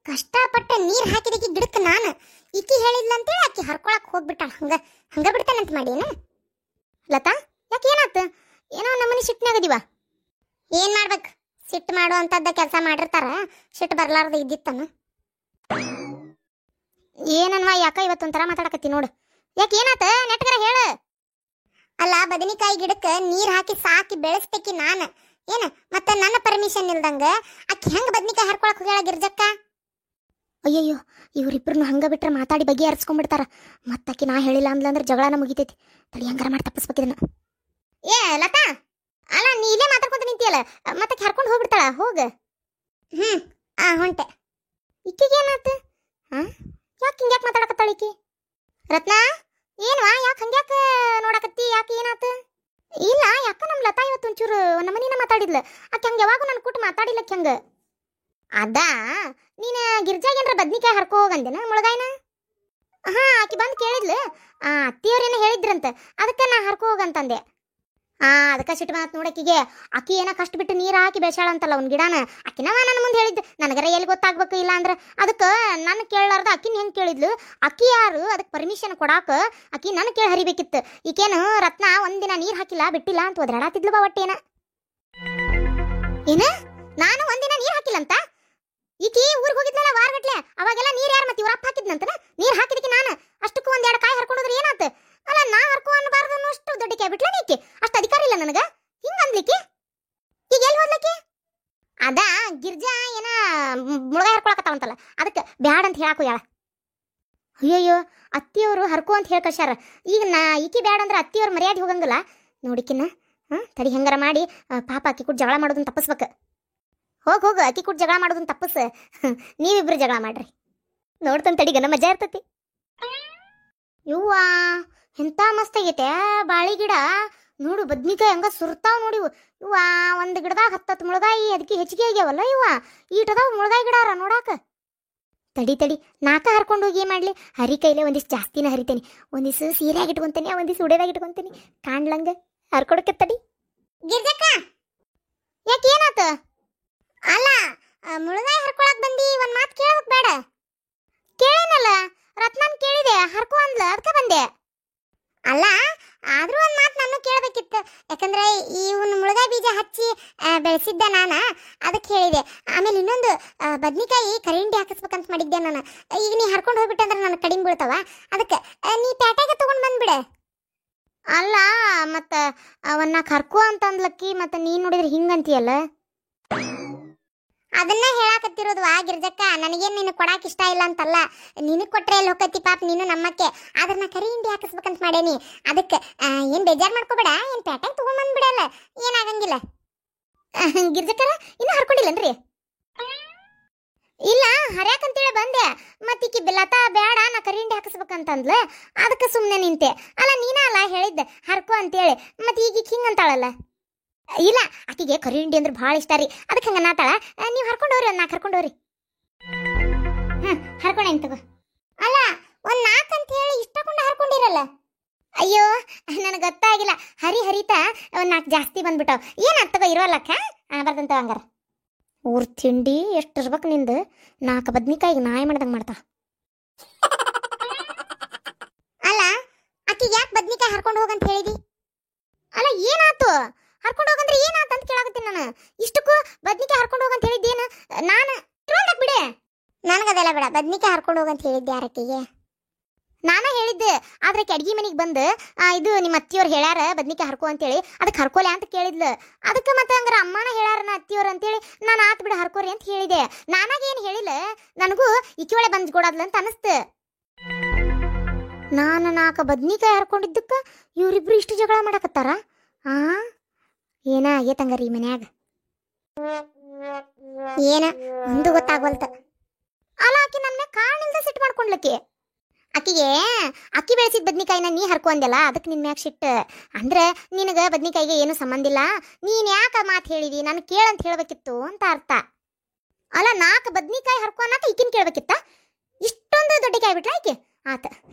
ಕಷ್ಟಪಟ್ಟ ನೀರ್ ಹಾಕಿದಕ್ಕೆ ಗಿಡಕ್ಕೆ ನಾನು ಈಕಿ ಹೇಳಿಲ್ಲ ಅಂತೇಳಿ ಆಕಿ ಹರ್ಕೊಳಕ್ ಹೋಗ್ಬಿಟ್ಟಾಳ. ಹಂಗ ಹಂಗ ಬಿಡ್ತಾನಂತ ಮಾಡೀನ. ಲತಾ, ಯಾಕೆ ಏನಾತ? ಏನೋ ನಮ್ಮನಿ ಸಿಟ್ನಾಗದಿವ. ಏನ್ ಮಾಡ್ಬೇಕು, ಸಿಟ್ಟು ಮಾಡೋ ಅಂತದ್ದ ಕೆಲಸ ಮಾಡಿರ್ತಾರ, ಸಿಟ್ಟು ಬರ್ಲಾರ್ದ ಇದ್ದಿತ್ತನ. ಏನನ್ವಾ ಯಾಕ ಇವತ್ತೊಂಥರ ಮಾತಾಡಕತ್ತಿ ನೋಡು. ಯಾಕೆ ಏನಾತ ನೆಟ್ಗರ ಹೇಳ. ಅಲ್ಲ, ಬದನಿಕಾಯಿ ಗಿಡಕ್ಕೆ ನೀರ್ ಹಾಕಿ ಸಾಕಿ ಬೆಳೆಸ್ಬೇಕಿ ನಾನು. ಏನ ಮತ್ತೆ ನನ್ನ ಪರ್ಮಿಷನ್ ಇಲ್ದಂಗ ಆಕಿ ಹೆಂಗ್ ಬದ್ನಿಕಾಯಿ ಹರ್ಕೊಳಕ್ ಹೋಗ್ಯಾಳ ಗಿರ್ಜಕ್ಕ? ಅಯ್ಯಯ್ಯೋ, ಇವ್ರಿಬ್ರನ್ನ ಹಂಗ ಬಿಟ್ರೆ ಮಾತಾಡಿ ಬಗೆ ಹರಿಸ್ಕೊಂಡ್ಬಿಡ್ತಾರ. ಮತ್ತಾಕಿ ನಾ ಹೇಳಿಲ್ಲ ಅಂದ್ಲಂದ್ರೆ ಜಗಳನ ಮುಗಿತೈತಿ. ತಡಿ ಹಂಗಾರ ಮಾಡಿ ತಪ್ಪಿಸ್ಬೇಕಿದನ್ನ. ಏ ಲತಾ, ಅಲ್ಲ ನೀ ಇಲ್ಲೇ ಮಾತಾಡ್ಕೊಂತ ನಿಂತಿಯಲ್ಲ, ಮತ್ತೆ ಹರ್ಕೊಂಡು ಹೋಗ್ಬಿಡ್ತಾಳ. ಹೋಗ. ಹೊಂಟೆ. ಇಕ್ಕಿಗೆ ಏನಾತ? ಯಾಕೆ ಹಿಂಗ್ಯಾಕೆ ಮಾತಾಡಕತ್ತಾಳ ಈಕಿ? ರತ್ನ, ಏನ್ವಾ ಯಾಕೆ ಹಂಗ್ಯಾಕ ನೋಡಕತ್ತಿ? ಯಾಕೆ ಏನಾತ? ಇಲ್ಲ, ಯಾಕ ನಮ್ ಲತಾ ಇವತ್ತು ಒಂಚೂರು ನಮ್ಮನಿನ ಮಾತಾಡಿದ್ಲ. ಆಕೆ ಹಂಗೆ ಯಾವಾಗೂ ನನ್ನ ಕೂಟ ಮಾತಾಡಿಲ್ಲಕ್ಕೆ ಹಂಗ. ಅದಾ, ನೀನು ಗಿರ್ಜಾಗೇನ್ರ ಬದ್ನಿಕಾಯಿ ಹರ್ಕೋ ಹೋಗಂದೇನ ಮುಳಗಾಯಿನ? ಆಕಿ ಬಂದು ಕೇಳಿದ್ಲು. ಅತ್ತಿಯವ್ರೇನ ಹೇಳಿದ್ರಂತ, ಅದಕ್ಕೆ ನಾ ಹರ್ಕೋ ಹೋಗಂತಂದೆ. ಅದಕ್ಕೆ ಸಿಟ್ಟು ಬಂತ್ ನೋಡಕ್ಕಿಗೆ. ಆಕಿ ಏನ ಕಷ್ಟ ಬಿಟ್ಟು ನೀರು ಹಾಕಿ ಬೆಳೆಸಾಳಂತಲ್ಲ ಅವ್ನ ಗಿಡನ. ಆಕಿನವ ನನ್ನ ಮುಂದೆ ಹೇಳಿದ್ದು, ನನಗರ ಎಲ್ಲಿ ಗೊತ್ತಾಗ್ಬೇಕು. ಇಲ್ಲ ಅಂದ್ರೆ ಅದಕ್ಕೆ ನನ್ನ ಕೇಳಲಾರ್ದ ಆಕಿನ ಹೆಂಗೆ ಕೇಳಿದ್ಲು? ಆಕಿ ಯಾರು ಅದಕ್ಕೆ ಪರ್ಮಿಷನ್ ಕೊಡಾಕ? ಆಕಿ ನನ್ನ ಕೇಳಿ ಹರಿಬೇಕಿತ್ತು. ಈಕೇನು ರತ್ನ ಒಂದಿನ ನೀರು ಹಾಕಿಲ್ಲ ಬಿಟ್ಟಿಲ್ಲ ಅಂತ ಒದರಾಡತ್ತಿದ್ಲು ಬಾ. ಒಟ್ಟೇನ ಏನ ನಾನು ಒಂದಿನ ನೀರು ಹಾಕಿಲ್ಲ ಅಂತ? ಈಕಿ ಊರಿಗೆ ಹೋಗಿದ್ಲಲ್ಲ ವಾರಗಟ್ಲೆ, ಅವಾಗೆಲ್ಲ ನೀರು ಯಾರು ಮತ್ತೆ ಇವ್ರಪ್ಪ ಹಾಕಿದ್ನಂತನ? ನೀರು ಹಾಕಿದಕ್ಕೆ ನಾನು ಅಷ್ಟಕ್ಕೂ ಒಂದೆರಡು ಕಾಯಿ ಹರ್ಕೊಂಡ್ರೆ ಏನಾತ? ಅಲ್ಲ, ನಾ ಹರ್ಕೊ ಅನ್ಬಾರ್ದು ಅನ್ನೋಷ್ಟು ದೊಡ್ಡಕ್ಕೆ ಬಿಟ್ಲ ನೀಕಿ? ಅಷ್ಟು ಅಧಿಕಾರ ಇಲ್ಲ ನನಗ ಹಿಂಗ ಅನ್ಲಿಕ್ಕೆ. ಈಗ ಎಲ್ಲಿ ಹೋದ್ಲಕ್ಕೆ? ಅದಾ ಗಿರ್ಜಾ ಏನ ಮುಳಗಾಯಿ ಹರ್ಕೊಳಕತ್ತಾವಂತಲ್ಲ, ಅದಕ್ಕೆ ಬ್ಯಾಡ ಅಂತ ಹೇಳಾಕು ಯಾಳ. ಅಯ್ಯಯ್ಯೋ, ಅತ್ತಿಯವರು ಹರ್ಕೊ ಅಂತ ಹೇಳ್ಕಶಾರ. ಈಗ ಈಕಿ ಬ್ಯಾಡ ಅಂದ್ರೆ ಅತ್ತಿಯವ್ರ ಮರ್ಯಾದೆ ಹೋಗಂಗಿಲ್ಲ ನೋಡಿಕಿನ್ನ. ತಡಿ ಹೆಂಗಾರ ಮಾಡಿ ಪಾಪ ಅಕ್ಕಿ ಕೂಡ ಜಗಳ ಮಾಡೋದನ್ನ ತಪ್ಪಿಸ್ಬೇಕು. ಹೋಗು ಅಕ್ಕಿ ಕೂಡ ಜಗಳ ಮಾಡೋದನ್ನ ತಪ್ಪಸ್. ನೀವಿಬ್ರು ಜಗಳ ಮಾಡ್ರಿ, ನೋಡ್ತಾನೆ ತಡಿಗನ ಮಜಾ ಇರ್ತತಿ. ಇವ್ವಾ, ಎಂತ ಮಸ್ತ್ ಆಗೈತೆ ಬಾಳಿ ಗಿಡ ನೋಡು. ಬದ್ನಿಕಾಯಿ ಹಂಗ ಸುರ್ತಾವ್ ನೋಡಿವು. ಇವ್ವಾ, ಒಂದು ಗಿಡದಾಗ 10 ಮುಳಗಾಯಿ, ಅದಕ್ಕೆ ಹೆಚ್ಚಿಗೆ ಆಗ್ಯಾವಲ್ಲ. ಇವ್ವಾ, ಈಟದಾವ್ ಮುಳಗಾಯಿ ಗಿಡ ಅರ ನೋಡಾಕ. ತಡಿ ನಾಕ ಹರ್ಕೊಂಡು ಹೋಗಿ ಏನ್ ಮಾಡ್ಲಿ? ಹರಿ ಕೈಲೆ ಒಂದಿಷ್ಟು ಜಾಸ್ತಿನ ಹರಿತೇನೆ. ಒಂದಿವ್ಸ ಸೀರೆಯಾಗಿ ಇಟ್ಕೊಂತೇನೆ, ಒಂದಿವ್ಸ ಉಡೇದಾಗ ಇಟ್ಕೊಂತೇನೆ, ಕಾಣ್ಲಂಗ ಹರ್ಕೊಡಕ್ಕೆ. ತಡಿ ಗಿರ್ಜಕ್ಕ, ಯಾಕೆ ಏನಾತ? ಅಲ್ಲ, ಮುಳಗಾಯಿ ಹರ್ಕೊಳಕ್ ಬಂದಿ, ಒಂದ್ ಮಾತು ಕೇಳಕ್ ಬೇಡ? ಕೇಳೇನಲ್ಲ, ರತ್ನನ್ ಕೇಳಿದೆ, ಹರ್ಕೊ ಅಂದ್ಲ, ಅದಕ್ಕೆ ಬಂದೆ. ಅಲ್ಲ, ಆದ್ರೂ ಒಂದ್ ಮಾತು ನಾನು ಕೇಳಬೇಕಿತ್ತು. ಯಾಕಂದ್ರೆ ಇವನು ಮುಳಗಾಯಿ ಬೀಜ ಹಚ್ಚಿ ಬೆಳೆಸಿದ್ದೆ ನಾನು, ಅದಕ್ಕೆ ಹೇಳಿದೆ. ಆಮೇಲೆ ಇನ್ನೊಂದು, ಬದ್ನಿಕಾಯಿ ಕರಿಂಡಿ ಹಾಕಿಸ್ಬೇಕಂತ ಮಾಡಿದ್ದೆ ನಾನು. ಈಗ ನೀ ಹರ್ಕೊಂಡು ಹೋಗ್ಬಿಟ್ಟೆ ಅಂದ್ರೆ ನನಗೆ ಕಡಿಮೆ ಬೀಳ್ತಾವ. ಅದಕ್ಕೆ ನೀ ಪ್ಯಾಟ್ಯಾಗ ತಗೊಂಡ್ ಬಂದ್ಬಿಡೆ. ಅಲ್ಲ, ಮತ್ತೆ ಅವನ್ನ ಹರ್ಕೊ ಅಂತ ಅಂದ್ಲಕ್ಕಿ, ಮತ್ತೆ ನೀನ್ ನೋಡಿದ್ರೆ ಹಿಂಗಂತೀಯಲ್ಲ. ಅದನ್ನ ಹೇಳಾಕತ್ತಿರೋದು ಗಿರ್ಜಕ್ಕ. ನನಗೇನು ನಿನಗೆ ಕೊಡಾಕ್ ಇಷ್ಟ ಇಲ್ಲ ಅಂತಲ್ಲ, ನಿನಗೆ ಕೊಟ್ರೆ ಎಲ್ಲಿ ಹೋಗತಿ ಪಾಪ, ನೀನು ನಮ್ಮಕ್ಕೆ. ಆದ್ರೆ ನಾ ಕರಿ ಹಿಂಡಿ ಹಾಕಿಸ್ಬೇಕಂತ ಮಾಡೇನಿ. ಅದಕ್ಕೆ ಏನು ಬೇಜಾರು ಮಾಡ್ಕೋಬೇಡ, ಏನು ಪ್ಯಾಟಾಗ ತೊಗೊಂಡ್ಬಂದ್ಬಿಡಲ್ಲ, ಏನಾಗಂಗಿಲ್ಲ. ಗಿರ್ಜಕ್ಕರ ಇನ್ನೂ ಹರ್ಕೊಂಡಿಲ್ಲನ್ರಿ? ಇಲ್ಲ, ಹರ್ಯಾಕಂತೇಳಿ ಬಂದೆ. ಮತ್ತೀಕಿ ಲತಾ ಬೇಡ ನಾ ಕರಿ ಹಿಂಡಿ ಹಾಕಿಸ್ಬೇಕಂತಂದ್ಲ, ಅದಕ್ಕೆ ಸುಮ್ಮನೆ ನಿಂತೆ. ಅಲ್ಲ, ನೀನ ಅಲ್ಲ ಹೇಳಿದ್ದೆ ಹರ್ಕೊ ಅಂತೇಳಿ, ಮತ್ತೆ ಈಗ ಹಿಂಗಂತಾಳಲ್ಲ. ಇಲ್ಲ, ಆಕಿಗೆ ಕರಿ ಹಿಂಡಿ ಅಂದ್ರೆ ಭಾಳ ಇಷ್ಟ ರೀ, ಅದಕ್ಕೆ ಹಂಗ ನಾತಾಳ. ನೀವು ಹರ್ಕೊಂಡವ್ರಿ, ಒಂದು 4 ಹರ್ಕೊಂಡವ್ರಿ. ಹರ್ಕೊಂಡ ಹೆಂಗ್ ತಗೋ. ಅಲ್ಲ, ಒಂದು 4 ಅಂತ ಹೇಳಿ ಇಷ್ಟಕೊಂಡು ಹರ್ಕೊಂಡಿರಲ್ಲ. ಅಯ್ಯೋ, ನನಗೆ ಗೊತ್ತಾಗಿಲ್ಲ. ಹರಿತಾ ಒಂದು 4 ಜಾಸ್ತಿ ಬಂದ್ಬಿಟ್ಟವ್. ಏನಾಗ್ತ ತಗೋ, ಇರೋಲ್ಲಕ್ಕ ಬರ್ದಂತ ಹಂಗಾರ. ಊರ್ ತಿಂಡಿ ಎಷ್ಟು ಇರ್ಬೇಕು ನಿಂದು? 4 ಬದ್ನಿಕಾಯಿಗೆ ನಾಯಿ ಮಾಡ್ದಂಗೆ ಮಾಡ್ತಾ. ಅಲ್ಲ, ಆಕಿಗೆ ಯಾಕೆ ಬದ್ನಿಕಾಯಿ ಹರ್ಕೊಂಡು ಹೋಗಂತ ಹೇಳಿದಿ? ಅಲ್ಲ, ಏನಾತು? ಹರ್ಕೊಂಡು ಹೋಗಂದ್ರೆ ಏನಾತ ಅಂತ ಕೇಳಾಕತ್ತೀನಿ ನಾನು. ಇಷ್ಟಕ್ಕೂ ಬದ್ನಿಕಾಯಿ ಹರ್ಕೊಂಡು ಹೋಗಂತ ಹೇಳಿದ್ದೇನು ನಾನು? ಬಿಡೆ, ನನಗದೆಲ್ಲ ಬೇಡ. ಬದ್ನಿಕಾಯಿ ಹರ್ಕೊಂಡು ಹೋಗಂತ ಹೇಳಿದ್ದೆ ಯಾರಕ್ಕಿಗೆ? ನಾನೇ ಹೇಳಿದ್ದೆ. ಆದ್ರೆ ಅಡ್ಗಿ ಮನೆಗೆ ಬಂದು ಇದು ನಿಮ್ಮ ಅತ್ತಿಯವ್ರು ಹೇಳ್ಯಾರ ಬದ್ನಿಕಾಯಿ ಹರ್ಕೊ ಅಂತೇಳಿ, ಅದಕ್ಕೆ ಹರ್ಕೋಲೆ ಅಂತ ಕೇಳಿದ್ಲು. ಅದಕ್ಕೆ ಮತ್ತೆ ಹಂಗಾರ ಅಮ್ಮನ ಹೇಳ್ಯಾರ ಅತ್ತಿಯವ್ರು ಅಂತೇಳಿ ನಾನು ಆತ್ ಬಿಡ ಹರ್ಕೋರಿ ಅಂತ ಹೇಳಿದೆ. ನಾನಾಗೇನು ಹೇಳಿಲ್ಲ, ನನಗೂ ಈಕಿ ಒಳೆ ಬಂದ್ ಕೊಡದ್ಲ ಅಂತ ಅನಿಸ್ತು. ನಾನು 4 ಬದ್ನಿಕಾಯಿ ಹರ್ಕೊಂಡಿದ್ದಕ್ಕ ಇವ್ರಿಬ್ರು ಇಷ್ಟು ಜಗಳ ಮಾಡಕತ್ತಾರ. ಏನ ಆಗೇತಂಗಾರ ಈ ಮನ್ಯಾಗ? ಏನ ಒಂದು ಗೊತ್ತಾಗ್ವಲ್ತ. ಅಲ್ಲ, ಆಕಿ ನನ್ನ ಕಾಣಿಲ್ದ ಸಿಟ್ಟು ಮಾಡ್ಕೊಂಡ್ಲಕ್ಕಿ. ಅಕ್ಕಿ ಬೆಳೆಸಿದ ಬದ್ನಿಕಾಯಿನ ನೀ ಹರ್ಕೊ ಅಂದೆಲ್ಲ, ಅದಕ್ಕೆ ನಿನ್ ಮ್ಯಾಗ ಸಿಟ್ಟು. ಅಂದ್ರೆ ನಿನಗ ಬದ್ನಿಕಾಯಿಗೆ ಏನು ಸಂಬಂಧ ಇಲ್ಲ, ನೀನ್ ಯಾಕ ಮಾತು ಹೇಳಿದಿ, ನಾನು ಕೇಳಂತ ಹೇಳ್ಬೇಕಿತ್ತು ಅಂತ ಅರ್ಥ. ಅಲ್ಲ, 4 ಬದ್ನಿಕಾಯಿ ಹರ್ಕೊ ಅನ್ನಕ ಈಕಿನ ಕೇಳ್ಬೇಕಿತ್ತ? ಇಷ್ಟೊಂದು ದೊಡ್ಡಕಾಯಿ ಬಿಟ್ಲ ಆಕೆ. ಆತ,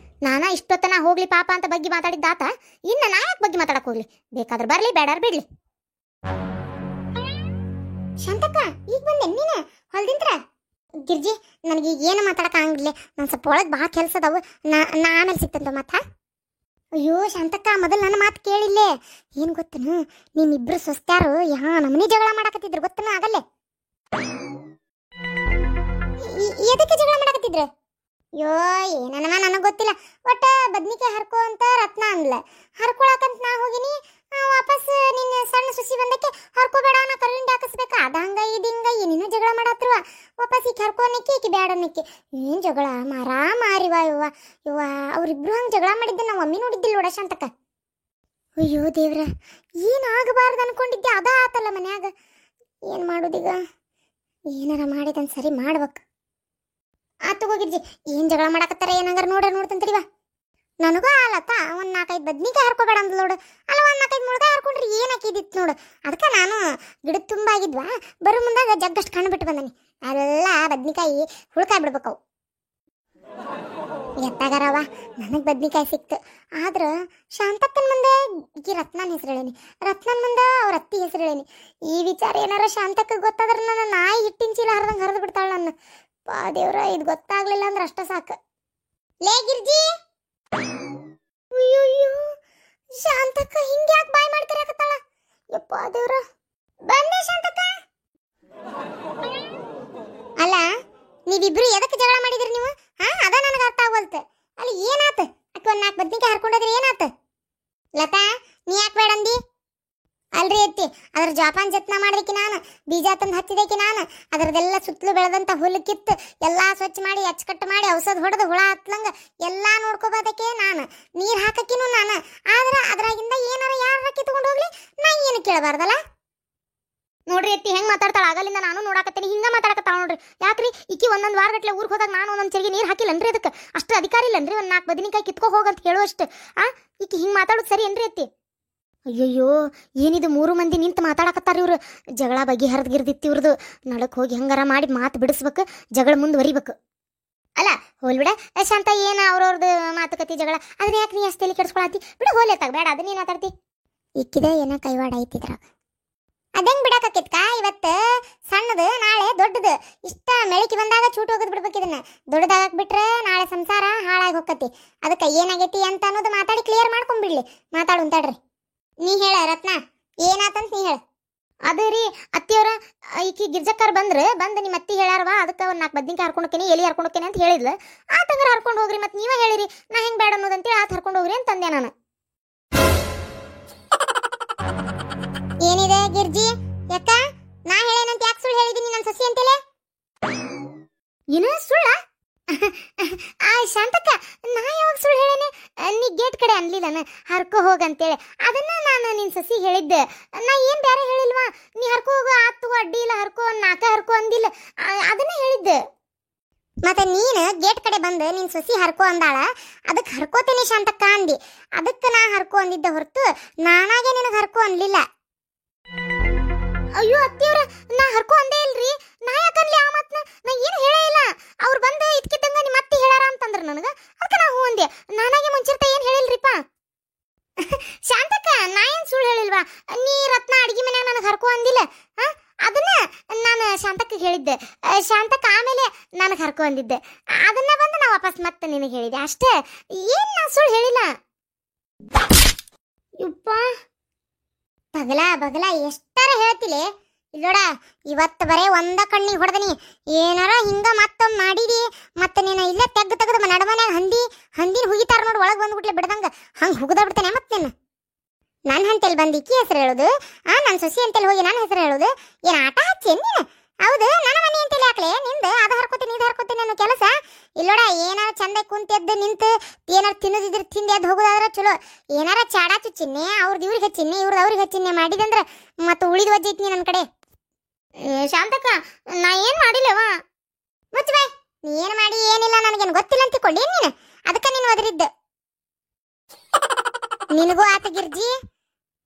ನಾನ ಇಷ್ಟೊತ್ತನ ಹೋಗ್ಲಿ ಪಾಪ ಅಂತ ಬಗ್ಗೆ ಮಾತಾಡಿದ್ದಾತ. ಇನ್ನು ನಾ ಯಾಕೆ ಬಗ್ಗೆ ಮಾತಾಡಕ್ ಹೋಗ್ಲಿ? ಬೇಕಾದ್ರೆ ಬರ್ಲಿ, ಬೇಡಾರ್ ಬಿಡ್ಲಿ. ಶಾಂತಕ್ಕ, ಈಗ ಬಂದೆ ನೀನ ಹೊಲ್ದಿಂತ್ರ? ಗಿರ್ಜಿ, ನನಗೆ ಈಗ ಏನು ಮಾತಾಡಕ್ಕೆ ಆಗಂಗಿಲ್ಲ. ನಾನು ಸ್ವಲ್ಪ ಒಳಗೆ ಭಾಳ ಕೆಲಸ ಅದಾವು. ನಾ ಆಮೇಲೆ ಸಿಗ್ತಂತ ಮಾತಾ. ಅಯ್ಯೋ ಶಾಂತಕ್ಕ, ಮೊದಲು ನನ್ನ ಮಾತು ಕೇಳಿಲ್ಲೇ. ಏನು ಗೊತ್ತನು, ನಿಮ್ಮಿಬ್ರು ಸ್ವಸ್ತ್ಯಾರು ನಮ್ಮನೆ ಜಗಳ ಮಾಡಾಕತ್ತಿದ್ರು ಗೊತ್ತನ ಆಗಲ್ಲೇ. ಎದಕ್ಕೆ ಜಗಳ ಮಾಡಾಕತ್ತಿದ್ರು? ಅಯ್ಯೋ ಏನನವ ನನಗೆ ಗೊತ್ತಿಲ್ಲ. ಒಟ್ಟ ಬದ್ನಿಕಾಯಿ ಹರ್ಕೋ ಅಂತ ರತ್ನ ಅಂದ್ಲ. ಹರ್ಕೊಳಕಂತ ನಾ ಹೋಗಿನಿ. ವಾಪಸ್ ನಿನ್ನ ಸಣ್ಣ ಸುಸಿ ಬಂದಕ್ಕೆ ಹರ್ಕೋಬೇಡ ನಾ ಕರುವಿಂದ ಹಾಕಿಸ್ಬೇಕಾ, ಅದ ಹಂಗ ಇದು ಹಿಂಗ ಏನೇನೋ ಜಗಳ ಮಾಡತ್ರುವ. ವಾಪಸ್ ಈಕೆ ಹರ್ಕೋನಕ್ಕೆ ಈಕೆ ಬೇಡ ಅನ್ನಕ್ಕೆ. ಏನು ಜಗಳ ಮಾರಿವಾ ಯವ್ವ ಯವ್ವ. ಅವ್ರಿಬ್ರು ಹಂಗೆ ಜಗಳ ಮಾಡಿದ್ದೆ ನಾವು ಒಮ್ಮೆ ನೋಡಿದ್ದಿಲ್ಲ ನೋಡ ಶಾಂತಕ್ಕ. ಅಯ್ಯೋ ದೇವ್ರ, ಏನಾಗಬಾರ್ದು ಅನ್ಕೊಂಡಿದ್ದೆ ಅದ ಆತಲ್ಲ ಮನ್ಯಾಗ. ಏನು ಮಾಡೋದೀಗ? ಏನಾರ ಮಾಡಿದನ್ ಸರಿ ಮಾಡ್ಬೇಕು. ಆತು ಹೋಗಿರ್ಜಿ, ಏನು ಜಗಳ ಮಾಡಕತ್ತಾರ ಏನಂಗಾರ ನೋಡ್ತಾನೆ ತಡಿವಾ. ನನಗೂ ಆಲತ್ತ ಒಂದು 4-5 ಬದ್ನಿಕಾಯಿ ಹರ್ಕೋಬೇಡ ಅಂದ್ ನೋಡು. ಅಲ್ಲ, ಒಂದು 4-5 ಮುಳ್ಗಾಯಿ ಹರ್ಕೊಂಡ್ರೆ ಏನಾಕಿದಿತ್ತು ನೋಡು. ಅದಕ್ಕೆ ನಾನು ಗಿಡದ ತುಂಬ ಆಗಿದ್ವಾ, ಬರೋ ಮುಂದಾಗ ಜಗ್ಗಷ್ಟು ಕಣ್ಣು ಬಿಟ್ಟು ಬಂದನಿ. ಅವೆಲ್ಲ ಬದ್ನಿಕಾಯಿ ಹುಳ್ಕಾಯಿ ಬಿಡ್ಬೇಕವು. ಎತ್ತಾಗಾರವ ನನಗೆ ಬದ್ನಿಕಾಯಿ ಸಿಕ್ತು. ಆದ್ರೆ ಶಾಂತಕ್ಕನ ಮುಂದೆ ಈ ರತ್ನನ ಹೆಸರು ಹೇಳೀನಿ, ರತ್ನನ ಮುಂದೆ ಅವ್ರ ಅತ್ತಿ ಹೆಸರು ಹೇಳೀನಿ. ಈ ವಿಚಾರ ಏನಾರ ಶಾಂತಕ್ಕೆ ಗೊತ್ತಾದ್ರೆ ನನ್ನ ನಾಯಿ ಹಿಟ್ಟಿನ ಚೀಲ ಹರಿದಂಗೆ ಹರಿದು ಬಿಡ್ತಾಳೆ ನನ್ನ. ಪಾ ದೇವ್ರ, ಇದು ಗೊತ್ತಾಗ್ಲಿಲ್ಲ ಅಂದ್ರೆ ಅಷ್ಟ ಸಾಕು. ಲೇ ಗಿರ್ಜಿ, ಅಯ್ಯೋ ಶಾಂತಕ್ಕ ಹಿಂಗೆ ಯಾಕೆ ಬಾಯ್ ಮಾಡಿ ಕರೆಯಕತ್ತಾಳ? ಯಪ್ಪ ದೇವ್ರ, ಬಂದೆ ಶಾಂತಕ್ಕ. ಅಲ್ಲ, ನೀವಿಬ್ರು ಎದಕ್ಕೆ ಜಗಳ ಮಾಡಿದ್ರಿ ನೀವು? ಅದ ನನಗೆ ಅರ್ಥ ಆಗೋಲ್ತು. ಅಲ್ಲಿ ಏನಾತ? ಅಕ್ಕ ಒಂದು 4 ಬದ್ನಿಕಾಯಿ ಹರ್ಕೊಂಡೋದ್ರಿ ಏನಾತ? ಲತಾ, ನೀ ಯಾಕೆ ಬೇಡ ಅಂದಿ? ಅಲ್ರಿ ಅತ್ತಿ, ಅದ್ರ ಜೋಪಾನ ಜತ್ನ ಮಾಡಿದಕ್ಕೆ ನಾನು, ಬೀಜ ತಂದು ಹಚ್ಚಿದಕ್ಕೆ ನಾನು, ಅದರದೆಲ್ಲ ಸುತ್ತಲೂ ಬೆಳೆದಂತ ಹುಲ್ಲು ಕಿತ್ತು ಎಲ್ಲ ಸ್ವಚ್ಛ ಮಾಡಿ ಅಚ್ಚಕಟ್ಟು ಮಾಡಿ ಔಷಧ ಹೊಡೆದು ಹುಳ ಹತ್ಲಂಗ ಎಲ್ಲ ನೋಡ್ಕೋಬೋದಕ್ಕೆ ನಾನು, ನೀರು ಹಾಕಕ್ಕಿನೂ ನಾನು. ಆದ್ರೆ ಅದ್ರಾಗಿಂದ ಏನಾರ ಯಾರ ಕಿತ್ಕೊಂಡು ಹೋಗ್ಲಿ ನಾ ಏನು ಕೇಳಬಾರ್ದಲ್ಲ? ನೋಡ್ರಿ ಅತ್ತಿ ಹೆಂಗ್ ಮಾತಾಡ್ತಾಳ, ಆಗಲಿಂದ ನಾನು ನೋಡಾಕತ್ತೀನಿ ಹಿಂಗ ಮಾತಾಡಕತ್ತಾಳ ನೋಡ್ರಿ. ಯಾಕ್ರಿ ಈಕಿ ಒಂದೊಂದು ವಾರಗಟ್ಲೆ ಊರಿಗೆ ಹೋದಾಗ ನಾನು ಒಂದೊಂದು ಚರಿಗೆ ನೀರು ಹಾಕಿಲ್ಲನ್ರಿ? ಅದಕ್ಕೆ ಅಷ್ಟು ಅಧಿಕಾರ ಇಲ್ಲನ್ರಿ? ಒಂದು 4 ಬದನಿಕಾಯಿ ಕಿತ್ಕೋ ಹೋಗಂತ ಹೇಳುವಷ್ಟು ಈಕಿ ಹಿಂಗೆ ಮಾತಾಡೋದು ಸರಿ ಏನ್ರಿ ಅತ್ತಿ? ಅಯ್ಯಯ್ಯೋ, ಏನಿದು 3 ಮಂದಿ ನಿಂತು ಮಾತಾಡಕತ್ತಾರ ಇವ್ರು. ಜಗಳ ಬಗ್ಗೆ ಹರಿದ್ಗಿರ್ದಿತ್ತು ಇವ್ರದು. ನಡಕ್ ಹೋಗಿ ಹೆಂಗಾರ ಮಾಡಿ ಮಾತು ಬಿಡಿಸ್ಬೇಕು, ಜಗಳ ಮುಂದುವರಿಬೇಕು. ಅಲ್ಲ ಹೋಲ್ಬಿಡ ಶಾಂತ, ಏನ ಅವ್ರವ್ರದ್ದು ಮಾತುಕತೆ ಜಗಳ ಅದನ್ನ ಯಾಕೆ ನೀ ಅಷ್ಟೆಲ್ಲಿ ಕೆಡ್ಸ್ಕೊಳತಿ? ಬಿಡು, ಹೋಲೆತ್ತಾಗ ಬೇಡ, ಅದನ್ನೇನು ಮಾತಾಡ್ತಿ? ಇಕ್ಕಿದೆ ಏನ ಕೈವಾಡ ಐತಿದ್ರಾಗ. ಅದಂಗ್ ಬಿಡಾಕತ್ತಿತ್ಕ? ಇವತ್ತು ಸಣ್ಣದು, ನಾಳೆ ದೊಡ್ಡದು. ಇಷ್ಟ ಮೆಳಕಿ ಬಂದಾಗ ಚೂಟ್ ಹೋಗೋದು ಬಿಡ್ಬೇಕು. ಇದನ್ನ ದೊಡ್ಡದಾಗಕ್ ಬಿಟ್ರೆ ನಾಳೆ ಸಂಸಾರ ಹಾಳಾಗಿ ಹೋಗತಿ. ಅದಕ್ಕೆ ಏನಾಗೈತಿ ಅಂತ ಅನ್ನೋದು ಮಾತಾಡಿ ಕ್ಲಿಯರ್ ಮಾಡ್ಕೊಂಡ್ಬಿಡ್ಲಿ. ಮಾತಾಡು ಅಂತಾಡ್ರಿ. ನೀ ಹೇಳ ರತ್ನ, ಏನಾತಂತ ನೀ ಹೇಳ. ಅದು ರೀ ಅತ್ತಿಯವರ, ಈಕಿ ಗಿರ್ಜಕ್ಕರ್ ಬಂದು ನಿಮ್ಮ ಅತ್ತಿ ಹೇಳಾರವಾ, ಅದಕ್ಕೆ ಒಂದು 4 ಬದ್ನಿಕಾಯಿ ಹರ್ಕೊಂಡೋಕೇನಿ, ಎಲಿ ಹರ್ಕೊಂಡೋಕೇನಿ ಅಂತ ಹೇಳಿದ್ಲು. ಆತಂಗಾರ ಹರ್ಕೊಂಡು ಹೋಗ್ರಿ, ಮತ್ತೆ ನೀವೇ ಹೇಳಿರಿ ನಾ ಹೆಂಗೆ ಬೇಡ ಅನ್ನೋದಂತೇಳಿ ಆತ ಹರ್ಕೊಂಡು ಹೋಗ್ರಿ ಅಂತ ಅಂದೆ ನಾನು. ಏನಿದೆ ಗಿರ್ಜಿ, ಯಾಕ ನಾ ಹೇಳೇನಂತ ಯಾಕೆ ಸುಳ್ಳು ಹೇಳಿದೀನಿ ನನ್ನ ಸಸಿ ಅಂತೇಳಿ? ಏನು ಸುಳ್ಳ? ಶಾಂತಕ್ಕ, ನಾ ಯಾವಾಗ ಸುಳ್ಳು ಹೇಳೇನೆ? ನೀ ಗೇಟ್ ಕಡೆ ಅನ್ಲಿಲ್ಲನ ಹರ್ಕೋ ಹೋಗಂತೇಳಿ, ಅದನ್ನ ನಾನು ನಿನ್ ಸಸಿ ಹೇಳಿದ್ದೆ. ನಾ ಏನ್ ಬೇರೆ ಹೇಳಿಲ್ವಾ? ನೀ ಹರ್ಕೋ ಹೋಗು, ಆತು ಅಡ್ಡಿ ಇಲ್ಲ, ಹರ್ಕೋ 4 ಹರ್ಕೋ ಅಂದಿಲ್ಲ, ಅದನ್ನ ಹೇಳಿದ್ದೆ. ಮತ್ತೆ ನೀನು ಗೇಟ್ ಕಡೆ ಬಂದು ನಿನ್ ಸಸಿ ಹರ್ಕೋ ಅಂದಾಳ, ಅದಕ್ಕೆ ಹರ್ಕೋತೀನಿ ಶಾಂತಕ್ಕ ಅಂದಿ. ಅದಕ್ಕೆ ನಾ ಹರ್ಕೋ ಅಂದಿದ್ದೆ ಹೊರತು ನಾನಾಗೆ ನಿನಗೆ ಹರ್ಕೋ ಅನ್ಲಿಲ್ಲ. ಅಯ್ಯೋ ಅತ್ತಿಯವ್ರ, ನಾ ಹರ್ಕೋ ಅಂದೇ ಇಲ್ರಿ. ನಾ ಯಾಕನ್ಲಿ ಆ ಮಾತನ್ನ? ನಾ ಏನು ಹೇಳೇ ಇಲ್ಲ. ಅವ್ರು ಬಂದು ಇದ್ಕಿದ್ದಂಗ ನಿಮ್ಮ ಅತ್ತಿ ಹೇಳಾರ ಅಂತಂದ್ರ ನನಗೆ, ಅದಕ್ಕೆ ನಾ ಹೂ ಅಂದೆ. ನಾನಾಗೆ ಮುಂಚಿರ್ತ ಏನು ಹೇಳಿಲ್ರಿಪ್ಪ. ಶಾಂತಕ್ಕ, ನಾ ಏನು ಸುಳ್ಳು ಹೇಳಿಲ್ವಾ? ನೀ ರತ್ನ ಅಡಿಗೆ ಮನ್ಯಾಗ ನನಗೆ ಹರ್ಕೋ ಅಂದಿಲ್ಲ, ಅದನ್ನ ನಾನು ಶಾಂತಕ್ಕೆ ಹೇಳಿದ್ದೆ. ಶಾಂತಕ್ಕ ಆಮೇಲೆ ನನಗೆ ಹರ್ಕೋ ಅಂದಿದ್ದೆ. ಅದನ್ನ ಬಂದು ನಾ ವಾಪಸ್ ಮತ್ತೆ ನಿನಗೆ ಹೇಳಿದೆ ಅಷ್ಟೇ. ಏನು ನಾ ಸುಳ್ಳು ಹೇಳಿಲ್ಲ. ಯಪ್ಪ, ಬಗಲ ಎಷ್ಟಾರ ಹೇಳ್ತಿಲೆ ಇಲ್ಲೋಡ. ಇವತ್ತು ಬರೇ ಒಂದ ಕಣ್ಣಿಗೆ ಹೊಡೆದನಿ. ಏನಾರ ಹಿಂಗ ಮತ್ತೊಮ್ಮೆ ಮಾಡಿದಿ ಮತ್ತೆ ನೀನು ಇಲ್ಲೇ ತೆಗ್ದು ನಡಮನ್ಯಾಗ ಹಂದಿನ ಹುಗಿತಾರ ನೋಡಿ, ಒಳಗೆ ಬಂದ್ಬಿಟ್ಲೆ ಬಿಡ್ದಂಗ ಹಂಗೆ ಹುಗ್ದ ಬಿಡ್ತೇನೆ. ಮತ್ತೆ ನನ್ನ ಹಂತಲ್ಲಿ ಬಂದು ಇಕ್ಕಿ ಹೆಸರು ಹೇಳೋದು, ನನ್ನ ಸೊಸಿ ಅಂತೇಳಿ ಹೋಗಿ ನನ್ನ ಹೆಸರು ಹೇಳೋದು. ಏನು ಆಟ ಹಚ್ಚೇನು ನೀನು? ಹೌದು, ನನ್ನ ಮನೆ ಅಂತೇಳಿ ಹಾಕ್ಲೆ ನಿಂದು ಅದು ಹರ್ಕೋತೀನಿ ಇದು ಹರ್ಕೋತೀನಿ ಅನ್ನೋ ಕೆಲಸ ಇಲ್ಲೋಡ. ಏನಾರ ಚಂದ ಕುಂತೆದ್ದು ನಿಂತು ಏನಾರು ತಿನ್ನೋದಿದ್ರೆ ತಿಂದು ಎದ್ದು ಹೋಗೋದಾದ್ರೆ ಚಲೋ. ಏನಾರ ಚಾಡ ಚುಚ್ಚಿನ್ನೆ, ಅವ್ರದ್ದು ಇವ್ರಿಗೆ ಹಚ್ಚಿನ್ನೆ, ಇವ್ರದ್ದು ಅವ್ರಿಗೆ ಹಚ್ಚಿನ್ನೆ ಮಾಡಿದಂದ್ರೆ ಮತ್ತೆ ಉಳಿದು ವಜ್ಜೈತಿ ನನ್ನ ಕಡೆ. ಶಾಂತಕ್ಕ, ನಾ ಏನು ಮಾಡಿಲ್ಲವ? ಮುಚ್ಚ ಬೈ, ನೀ ಏನು ಮಾಡಿ ಏನಿಲ್ಲ ನನಗೇನು ಗೊತ್ತಿಲ್ಲ ಅಂತಿಕೊಂಡಿ ನೀನು. ಅದಕ್ಕೆ ನೀನು ಒದರಿದ್ದು. ನಿನಗೂ ಆತ ಗಿರ್ಜಿ,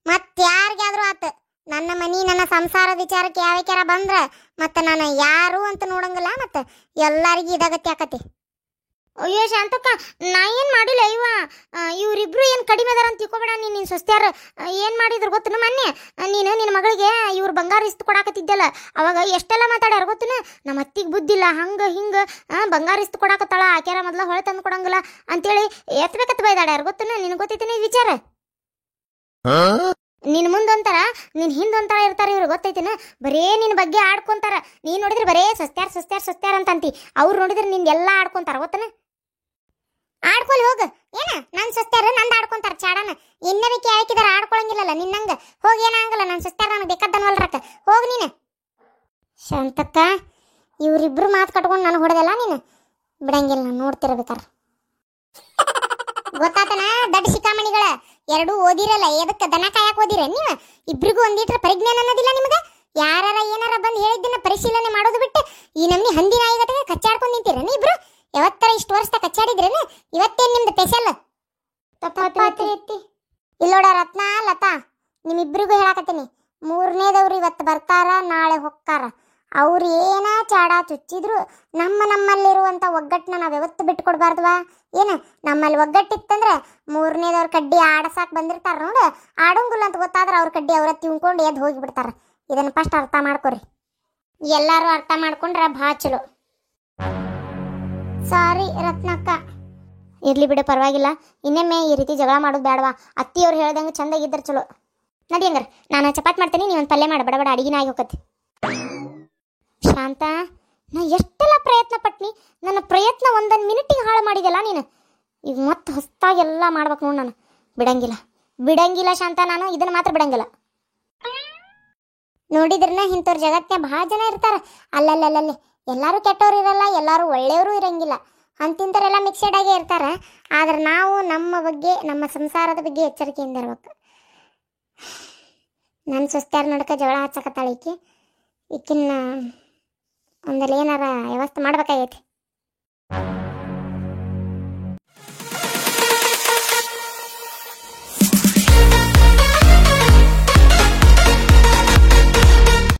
ಮತ್ತೆ ಯಾರಿಗಾದ್ರೂ ಆತ. ನನ್ನ ಮನಿ ನನ್ನ ಸಂಸಾರದ ವಿಚಾರಕ್ಕೆ ಯಾವ್ಯಾರ ಬಂದ್ರೆ ಮತ್ತೆ ನಾನು ಯಾರು ಅಂತ ನೋಡಂಗಿಲ್ಲ. ಮತ್ತೆ ಎಲ್ಲರಿಗೂ ಇದಾಗತ್ತೆ ಆಕತಿ. ಅಯ್ಯೋ ಶಾಂತಕ್ಕ, ನಾ ಏನ್ ಮಾಡಿಲ್ಲ ಇವ. ಇವ್ರಿಬ್ರು ಏನ್ ಕಡಿಮೆ ಅದಾರ ಅಂತ ತಿಳ್ಕೊಬೇಡ ನೀನ್. ನಿನ್ ಸೊಸ್ತ್ಯಾರ ಏನ್ ಮಾಡಿದ್ರು ಗೊತ್ತನ ಮೊನ್ನೆ? ನೀನು ನಿನ್ನ ಮಗಳಿಗೆ ಇವ್ರ ಬಂಗಾರ ಇಸ್ತು ಕೊಡಾಕತ್ತಿದ್ದಲ್ಲ, ಅವಾಗ ಎಷ್ಟೆಲ್ಲ ಮಾತಾಡ್ಯಾರ ಗೊತ್ತನ? ನಮ್ಮ ಅತ್ತಿಗೆ ಬುದ್ಧಿಲ್ಲ, ಹಂಗ ಹಿಂಗ ಬಂಗಾರ ಇಸ್ತು ಕೊಡಾಕತ್ತಾಳ, ಆಕ್ಯಾರ ಮೊದ್ಲ ಹೊಳೆ ತಂದು ಕೊಡಂಗಿಲ್ಲ ಅಂತೇಳಿ ಎತ್ಬೇಕತ್ ಬೈದಾಡ್ಯಾರ ಗೊತ್ತನ? ನಿನ್ ಗೊತ್ತೈತಿ ಈ ವಿಚಾರ? ನಿನ್ ಮುಂದೊಂತಾರ, ನಿನ್ ಹಿಂದೊಂತಾರ ಇರ್ತಾರ ಇವ್ರು, ಗೊತ್ತೈತಿನ? ಬರೇ ನಿನ್ ಬಗ್ಗೆ ಆಡ್ಕೊಂತಾರ. ನೀನ್ ನೋಡಿದ್ರೆ ಬರೇ ಸೊಸ್ತ್ಯಾರ ಸೊಸ್ತ್ಯಾರ ಸೊಸ್ತ್ಯಾರ ಅಂತಂತಿ, ಅವ್ರು ನೋಡಿದ್ರೆ ನಿಂದೆಲ್ಲಾ ಆಡ್ಕೊಂತಾರ ಗೊತ್ತನ? ಆಡ್ಕೊಲ್ ಹೋಗ. ಏನ ನನ್ ಸೊಸ್ತ್ಯಾರ ನಂದು ಆಡ್ಕೊಂತಾರ ಚಾಡನ. ಇನ್ನದಕ್ಕೆ ಯಾಕಿದಾರ ಆಡ್ಕೊಳಂಗಿಲ್ಲಲ್ಲ ನಿನ್ನಂಗ. ಹೋಗಿ ಏನಾಗಲ್ಲ, ನನ್ ಸೊಸ್ತ್ಯಾರ ನನಗೆ ಬೇಕಾದನ್ವಲ್ರಕ್ಕ. ಹೋಗ ನೀನು. ಶಾಂತಕ್ಕ, ಇವ್ರಿಬ್ರು ಮಾತು ಕಟ್ಕೊಂಡು ನಾನು ಹೊಡೆದಲ್ಲ ನೀನು ಬಿಡಂಗಿಲ್ಲ, ನಾನು ನೋಡ್ತಿರ್ಬೇಕಾರ. ಗೊತ್ತಾತನ ದಡ್ಡ ಶಿಖಾಮಣಿಗಳ? ಎರಡು ಓದಿರಲ್ಲ, ಎದಕ್ಕೆ ದನ ಕಾಯಕ್ ಓದಿರ ನೀವು? ಇಬ್ರಿಗೂ ಒಂದೀಟ್ರ ಪರಿಜ್ಞಾನ ಅನ್ನೋದಿಲ್ಲ ನಿಮ್ಗೆ? ಯಾರ ಏನಾರ ಬಂದು ಹೇಳಿದ್ದನ್ನ ಪರಿಶೀಲನೆ ಮಾಡೋದು ಬಿಟ್ಟು ಈ ನಮ್ನಿ ಹಂದಿ ನಾಯಿಗತೆಗೆ ಕಚ್ಚಾಡ್ಕೊಂಡು ನಿಂತೀರೇನು ಇಬ್ರು? ಯಾವತ್ತರ ಇಷ್ಟು ವರ್ಷ ಕಚ್ಚಾಡಿದ್ರೇನು? ಇವತ್ತೇನು ನಿಮ್ದು ಸ್ಪೆಷಲ್? ಇಲ್ಲೋಡ ರತ್ನ ಲತಾ, ನಿಮ್ಮಿಬ್ರಿಗೂ ಹೇಳಾಕತ್ತೀನಿ, ಮೂರನೇದವ್ರು ಇವತ್ತು ಬರ್ತಾರ, ನಾಳೆ ಹೊಕ್ಕಾರ. ಅವ್ರು ಏನ ಚಾಡ ಚುಚ್ಚಿದ್ರು ನಮ್ಮಲ್ಲಿರುವಂಥ ಒಗ್ಗಟ್ಟನ್ನ ನಾವು ಯಾವತ್ತು ಬಿಟ್ಕೊಡ್ಬಾರ್ದವಾ? ಏನು ನಮ್ಮಲ್ಲಿ ಒಗ್ಗಟ್ಟಿತ್ತಂದ್ರೆ ಮೂರನೇದವ್ರ ಕಡ್ಡಿ ಆಡಸಾಕ್ ಬಂದಿರ್ತಾರ ನೋಡು, ಆಡಂಗಿಲ್ಲ ಅಂತ ಗೊತ್ತಾದ್ರೆ ಅವ್ರ ಕಡ್ಡಿ ಅವ್ರ ತಿಳ್ಕೊಂಡು ಎದ್ದು ಹೋಗಿಬಿಡ್ತಾರ. ಇದನ್ನು ಫಸ್ಟ್ ಅರ್ಥ ಮಾಡ್ಕೊರಿ. ಎಲ್ಲರೂ ಅರ್ಥ ಮಾಡ್ಕೊಂಡ್ರ ಭಾಳ ಚಲೋ. ಸಾರಿ ರತ್ನಕ್ಕ. ಇರ್ಲಿ ಬಿಡು, ಪರವಾಗಿಲ್ಲ. ಇನ್ನೊಮ್ಮೆ ಈ ರೀತಿ ಜಗಳ ಮಾಡೋದು ಬೇಡವಾ? ಅತ್ತಿಯವ್ರು ಹೇಳ್ದಂಗೆ ಚಂದಾಗಿದ್ದರೆ ಚಲೋ. ನಡಿ ಹಂಗಾರ, ನಾನು ಚಪಾತ್ ಮಾಡ್ತೀನಿ, ನೀವೊಂದು ಪಲ್ಯ ಮಾಡಿ, ಬಡ ಅಡಿಗೆನ ಆಗಿ ಹೋಗತ್ತೆ. ಶಾಂತ, ನಾ ಎಷ್ಟೆಲ್ಲ ಪ್ರಯತ್ನ ಪಟ್ನಿ, ನನ್ನ ಪ್ರಯತ್ನ ಒಂದೊಂದು ಮಿನಿಟಿಗೆ ಹಾಳು ಮಾಡಿದೆಲ್ಲ ನೀನು. ಈಗ ಮತ್ತೆ ಹೊಸ್ತಾಗಿ ಎಲ್ಲ ಮಾಡ್ಬೇಕು ನೋಡಿ. ನಾನು ಬಿಡಂಗಿಲ್ಲ ಶಾಂತ, ನಾನು ಇದನ್ನು ಮಾತ್ರ ಬಿಡಂಗಿಲ್ಲ. ನೋಡಿದ್ರನ್ನ ಇಂಥವ್ರ ಜಗತ್ತಿನ ಭಾಳ ಜನ ಇರ್ತಾರ. ಅಲ್ಲಲ್ಲಿ ಎಲ್ಲರೂ ಕೆಟ್ಟವ್ರು ಇರಲ್ಲ, ಎಲ್ಲರೂ ಒಳ್ಳೆಯವರು ಇರಂಗಿಲ್ಲ. ಅಂತಿಂಥವರೆಲ್ಲ ಮಿಕ್ಸೆಡ್ ಆಗೇ ಇರ್ತಾರೆ. ಆದ್ರೆ ನಾವು ನಮ್ಮ ಬಗ್ಗೆ, ನಮ್ಮ ಸಂಸಾರದ ಬಗ್ಗೆ ಎಚ್ಚರಿಕೆಯಿಂದ ಇರ್ಬೇಕು. ನನ್ನ ಸೊಸ್ತ್ಯಾರ ನಡ್ಕ ಜಗಳ ಹಚ್ಚಕತ್ತಾಳ ಈಕಿನ್ನ ಒಂದಲ್ಲಿ ಏನಾರ ವ್ಯವಸ್ಥೆ ಮಾಡ್ಬೇಕಾಗೈತಿ.